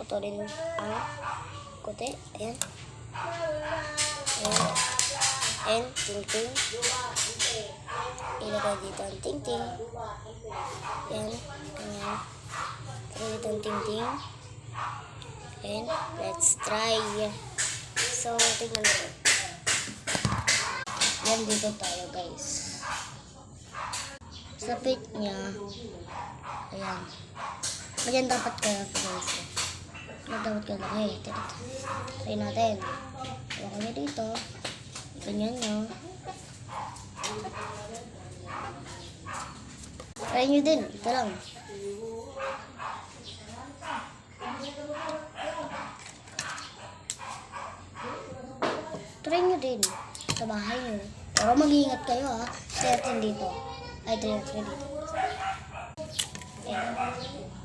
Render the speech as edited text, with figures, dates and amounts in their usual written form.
puputulin ang kote. Ayan. Ayan. And ting-ting. Ilagay dito ang ting-ting. Ayan. Ayan. Ilagay dito ang ting-ting. And let's try. So, tignan natin. Yan, dito tayo guys. Sa fit niya, ayan. Ayan dapat kayo guys. Ayan dapat kayo laki. Try natin. Huwag kami dito. Ganyan nyo. Try nyo din. Ito lang. Try nyo din sa bahay nyo. Pero mag-iingat kayo ha. Try natin dito. Ay, try natin dito. Ayan.